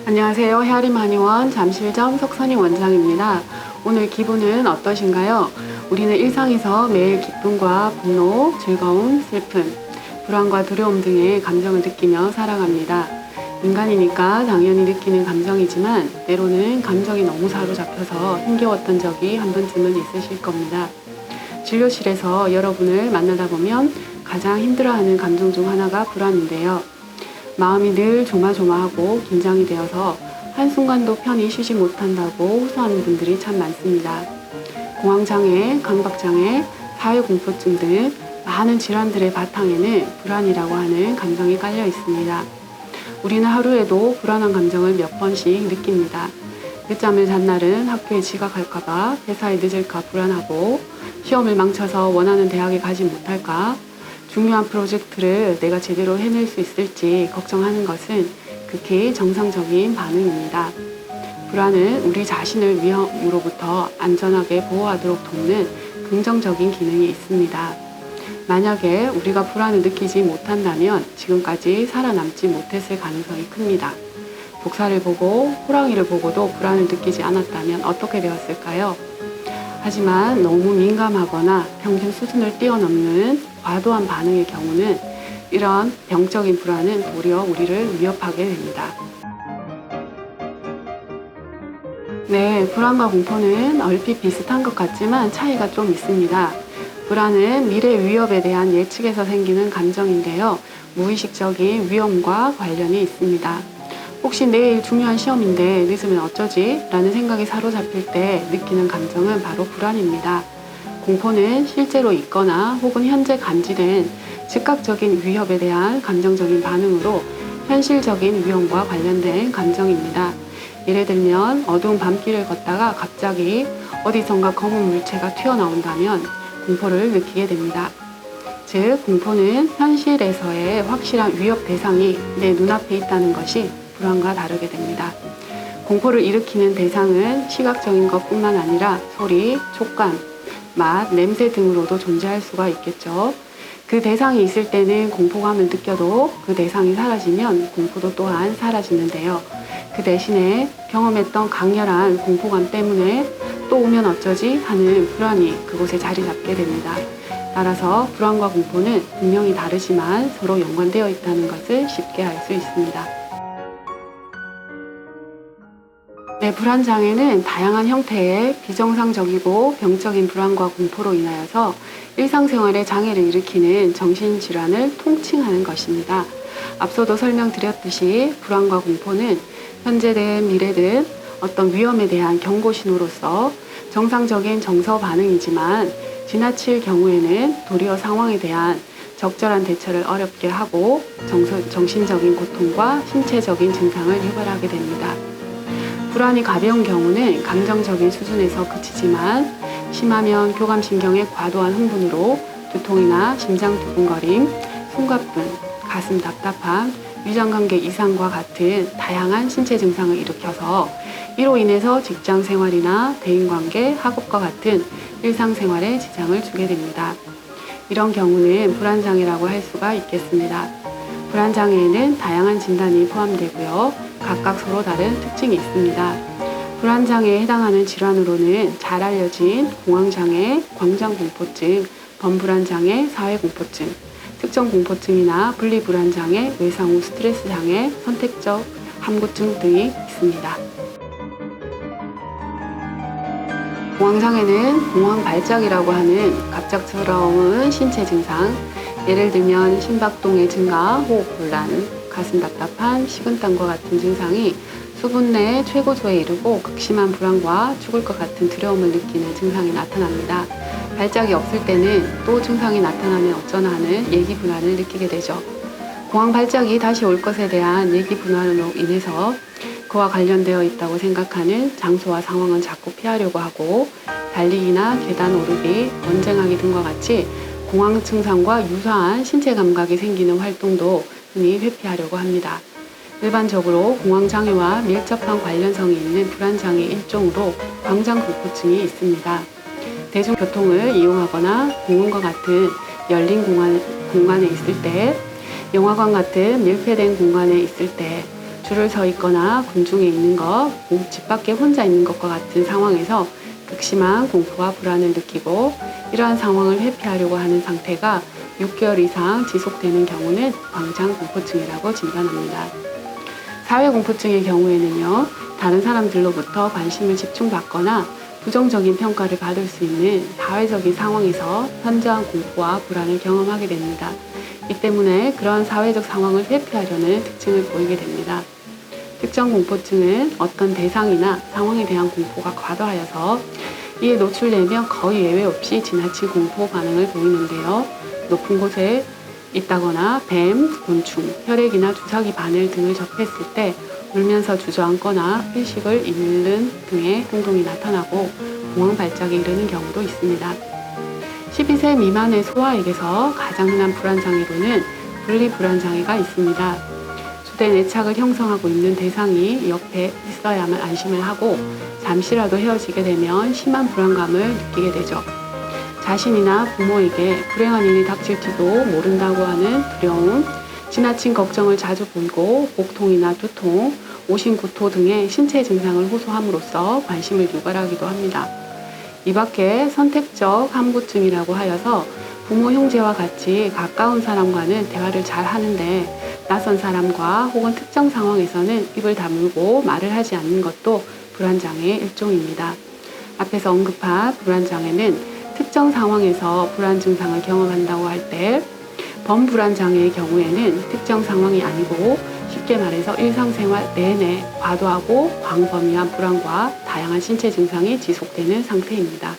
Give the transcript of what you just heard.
안녕하세요. 헤아림 한의원 잠실점 석선희 원장입니다. 오늘 기분은 어떠신가요? 우리는 일상에서 매일 기쁨과 분노, 즐거움, 슬픔, 불안과 두려움 등의 감정을 느끼며 살아갑니다. 인간이니까 당연히 느끼는 감정이지만 때로는 감정이 너무 사로잡혀서 힘겨웠던 적이 한 번쯤은 있으실 겁니다. 진료실에서 여러분을 만나다 보면 가장 힘들어하는 감정 중 하나가 불안인데요. 마음이 늘 조마조마하고 긴장이 되어서 한순간도 편히 쉬지 못한다고 호소하는 분들이 참 많습니다. 공황장애, 강박장애, 사회공포증 등 많은 질환들의 바탕에는 불안이라고 하는 감정이 깔려 있습니다. 우리는 하루에도 불안한 감정을 몇 번씩 느낍니다. 늦잠을 잔 날은 학교에 지각할까봐, 회사에 늦을까 불안하고, 시험을 망쳐서 원하는 대학에 가지 못할까, 중요한 프로젝트를 내가 제대로 해낼 수 있을지 걱정하는 것은 극히 정상적인 반응입니다. 불안은 우리 자신을 위험으로부터 안전하게 보호하도록 돕는 긍정적인 기능이 있습니다. 만약에 우리가 불안을 느끼지 못한다면 지금까지 살아남지 못했을 가능성이 큽니다. 독사를 보고 호랑이를 보고도 불안을 느끼지 않았다면 어떻게 되었을까요? 하지만 너무 민감하거나 평균 수준을 뛰어넘는 과도한 반응의 경우는 이런 병적인 불안은 도리어 우리를 위협하게 됩니다. 네, 불안과 공포는 얼핏 비슷한 것 같지만 차이가 좀 있습니다. 불안은 미래 위협에 대한 예측에서 생기는 감정인데요. 무의식적인 위험과 관련이 있습니다. 혹시 내일 중요한 시험인데 늦으면 어쩌지? 라는 생각이 사로잡힐 때 느끼는 감정은 바로 불안입니다. 공포는 실제로 있거나 혹은 현재 감지된 즉각적인 위협에 대한 감정적인 반응으로 현실적인 위험과 관련된 감정입니다. 예를 들면 어두운 밤길을 걷다가 갑자기 어디선가 검은 물체가 튀어나온다면 공포를 느끼게 됩니다. 즉, 공포는 현실에서의 확실한 위협 대상이 내 눈앞에 있다는 것이 불안과 다르게 됩니다. 공포를 일으키는 대상은 시각적인 것뿐만 아니라 소리, 촉감, 맛, 냄새 등으로도 존재할 수가 있겠죠. 그 대상이 있을 때는 공포감을 느껴도 그 대상이 사라지면 공포도 또한 사라지는데요. 그 대신에 경험했던 강렬한 공포감 때문에 또 오면 어쩌지 하는 불안이 그곳에 자리 잡게 됩니다. 따라서 불안과 공포는 분명히 다르지만 서로 연관되어 있다는 것을 쉽게 알 수 있습니다. 네, 불안장애는 다양한 형태의 비정상적이고 병적인 불안과 공포로 인하여서 일상생활에 장애를 일으키는 정신질환을 통칭하는 것입니다. 앞서도 설명드렸듯이 불안과 공포는 현재든 미래든 어떤 위험에 대한 경고신호로서 정상적인 정서 반응이지만 지나칠 경우에는 도리어 상황에 대한 적절한 대처를 어렵게 하고 정신적인 고통과 신체적인 증상을 유발하게 됩니다. 불안이 가벼운 경우는 감정적인 수준에서 그치지만 심하면 교감신경의 과도한 흥분으로 두통이나 심장 두근거림, 숨가쁨, 가슴 답답함, 위장관계 이상과 같은 다양한 신체 증상을 일으켜서 이로 인해서 직장생활이나 대인관계, 학업과 같은 일상생활에 지장을 주게 됩니다. 이런 경우는 불안장애라고 할 수가 있겠습니다. 불안장애에는 다양한 진단이 포함되고요. 각각 서로 다른 특징이 있습니다. 불안장애에 해당하는 질환으로는 잘 알려진 공황장애, 광장공포증, 범불안장애, 사회공포증, 특정공포증이나 분리불안장애, 외상 후 스트레스장애, 선택적 함구증 등이 있습니다. 공황장애는 공황발작이라고 하는 갑작스러운 신체 증상, 예를 들면 심박동의 증가, 호흡곤란, 가슴 답답함, 식은땀과 같은 증상이 수분 내 최고조에 이르고 극심한 불안과 죽을 것 같은 두려움을 느끼는 증상이 나타납니다. 발작이 없을 때는 또 증상이 나타나면 어쩌나 하는 예기불안을 느끼게 되죠. 공황 발작이 다시 올 것에 대한 예기불안으로 인해서 그와 관련되어 있다고 생각하는 장소와 상황은 자꾸 피하려고 하고 달리기나 계단 오르기, 언쟁하기 등과 같이 공황 증상과 유사한 신체 감각이 생기는 활동도 흔히 회피하려고 합니다. 일반적으로 공황장애와 밀접한 관련성이 있는 불안장애 일종으로 광장공포증이 있습니다. 대중교통을 이용하거나 공원과 같은 열린 공간에 있을 때, 영화관 같은 밀폐된 공간에 있을 때, 줄을 서 있거나 군중에 있는 것, 집 밖에 혼자 있는 것과 같은 상황에서 극심한 공포와 불안을 느끼고 이러한 상황을 회피하려고 하는 상태가 6개월 이상 지속되는 경우는 광장공포증이라고 진단합니다. 사회공포증의 경우에는요, 다른 사람들로부터 관심을 집중받거나 부정적인 평가를 받을 수 있는 사회적인 상황에서 현저한 공포와 불안을 경험하게 됩니다. 이 때문에 그런 사회적 상황을 회피하려는 특징을 보이게 됩니다. 특정 공포증은 어떤 대상이나 상황에 대한 공포가 과도하여서 이에 노출되면 거의 예외 없이 지나친 공포 반응을 보이는데요. 높은 곳에 있다거나 뱀, 곤충, 혈액이나 주사기 바늘 등을 접했을 때 울면서 주저앉거나 회식을 잃는 등의 행동이 나타나고 공황 발작에 이르는 경우도 있습니다. 12세 미만의 소아에게서 가장 흔한 불안장애로는 분리불안장애가 있습니다. 주된 애착을 형성하고 있는 대상이 옆에 있어야만 안심을 하고 잠시라도 헤어지게 되면 심한 불안감을 느끼게 되죠. 자신이나 부모에게 불행한 일이 닥칠지도 모른다고 하는 두려움, 지나친 걱정을 자주 보이고 복통이나 두통, 오심구토 등의 신체 증상을 호소함으로써 관심을 유발하기도 합니다. 이 밖에 선택적 함구증이라고 하여서 부모 형제와 같이 가까운 사람과는 대화를 잘 하는데 낯선 사람과 혹은 특정 상황에서는 입을 다물고 말을 하지 않는 것도 불안장애의 일종입니다. 앞에서 언급한 불안장애는 특정 상황에서 불안 증상을 경험한다고 할 때 범불안장애의 경우에는 특정 상황이 아니고 쉽게 말해서 일상생활 내내 과도하고 광범위한 불안과 다양한 신체 증상이 지속되는 상태입니다.